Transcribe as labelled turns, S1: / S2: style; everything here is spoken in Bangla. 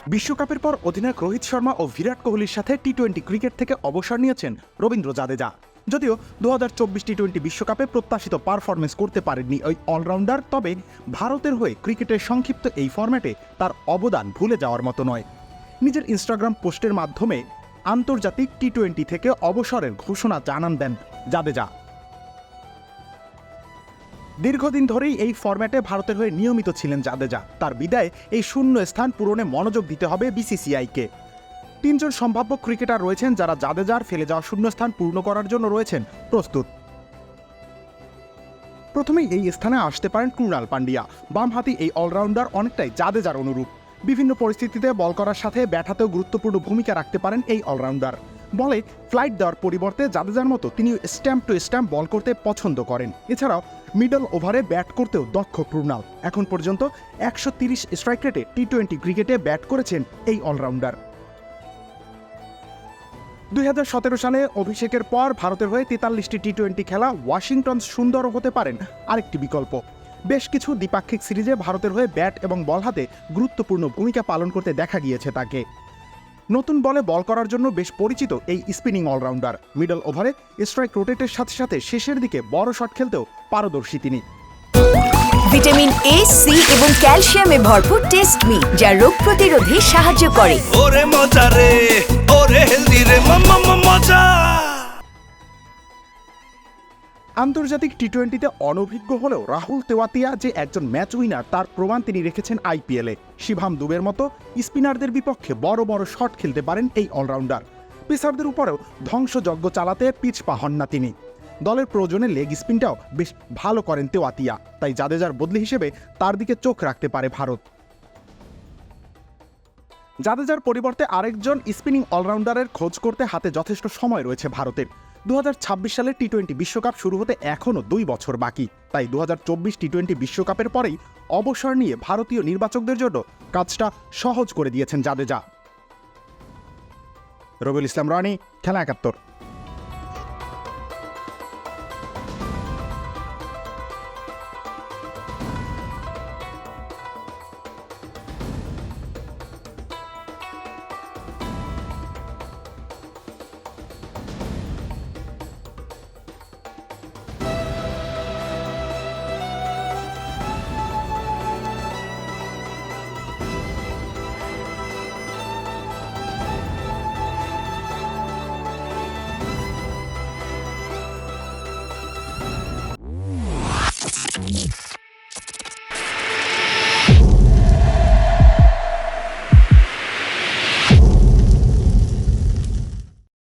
S1: বিশ্বকাপের পর অধিনায়ক রোহিত শর্মা ও বিরাট কোহলির সাথে টি-20 ক্রিকেট থেকে অবসর নিয়েছেন রবীন্দ্র জাদেজা। যদিও 2024 টি-20 বিশ্বকাপে প্রত্যাশিত পারফরমেন্স করতে পারেননি ওই অলরাউন্ডার, তবে ভারতের হয়ে ক্রিকেটের সংক্ষিপ্ত এই ফরম্যাটে তার অবদান ভুলে যাওয়ার মতো নয়। নিজের ইনস্টাগ্রাম পোস্টের মাধ্যমে আন্তর্জাতিক টি-20 থেকে অবসরের ঘোষণা জানান দেন জাদেজা। দীর্ঘদিন ধরেই এই ফরম্যাটে ভারতের হয়ে নিয়মিত ছিলেন জাদেজা। তার বিদায়ে এই শূন্য স্থান পূরণে মনোযোগ দিতে হবে বিসিসিআইকে। তিনজন সম্ভাব্য ক্রিকেটার রয়েছেন যারা জাদেজার ফেলে যাওয়া শূন্যস্থান পূর্ণ করার জন্য রয়েছেন প্রস্তুত। প্রথমেই এই স্থানে আসতে পারেন ক্রুনাল পান্ডিয়া। বামহাতি এই অলরাউন্ডার অনেকটাই জাদেজার অনুরূপ। বিভিন্ন পরিস্থিতিতে বল করার সাথে ব্যাট হাতেও গুরুত্বপূর্ণ ভূমিকা রাখতে পারেন এই অলরাউন্ডার। বলে ফ্লাইট দেওয়ার পরিবর্তে জাদেজার মতো তিনি স্ট্যাম্প টু স্ট্যাম্প বল করতে পছন্দ করেন। এছাড়াও মিডল ওভারে ব্যাট করতেও দক্ষ ক্রুনাল। এখন পর্যন্ত 130 স্ট্রাইক রেটে টি-20 ক্রিকেটে ব্যাট করেছেন এই অলরাউন্ডার। 2017 সালে অভিষেকের পর ভারতের হয়ে 43টি টি-20 খেলা ওয়াশিংটন সুন্দরও হতে পারেন আরেকটি বিকল্প। বেশ কিছু দ্বিপাক্ষিক সিরিজে ভারতের হয়ে ব্যাট এবং বল হাতে গুরুত্বপূর্ণ ভূমিকা পালন করতে দেখা গিয়েছে তাকে। নতুন বলে বল করার জন্য বেশ পরিচিত এই স্পিনিং অলরাউন্ডার। মিডল ওভারে স্ট্রাইক রোটেটের সাথে সাথে শেষের দিকে বড় শট খেলতেও পারদর্শী তিনি।
S2: ভিটামিন এ, সি এবং ক্যালসিয়ামে ভরপুর টেস্ট মি, যা রোগ প্রতিরোধে সাহায্য করে।
S3: ওরে মজা রে, ওরে হেলদি রে, মজা।
S1: আন্তর্জাতিক টি-20তে অনভিজ্ঞ হলেও রাহুল তেওয়াতিয়া যে একজন ম্যাচ উইনার তার প্রমাণ তিনি রেখেছেন আইপিএলে। শিভাম দুবের মতো স্পিনারদের বিপক্ষে বড় বড় শট খেলতে পারেন এই অলরাউন্ডার। পেসারদের উপরেও ধ্বংসযজ্ঞ চালাতে পিছপা হন না তিনি। দলের প্রয়োজনে লেগ স্পিনটাও বেশ ভালো করেন তেওয়াতিয়া, তাই জাদেজার বদলি হিসেবে তার দিকে চোখ রাখতে পারে ভারত। জাদেজার পরিবর্তে আরেকজন স্পিনিং অলরাউন্ডারের খোঁজ করতে হাতে যথেষ্ট সময় রয়েছে ভারতের। 2026 সালে টি-20 বিশ্বকাপ শুরু হতে এখনও 2 বছর বাকি, তাই 2024 টি-20 বিশ্বকাপের পরেই অবসর নিয়ে ভারতীয় নির্বাচকদের জন্য কাজটা সহজ করে দিয়েছেন জাদেজা। রবিউল ইসলাম রানী, খেলা 71।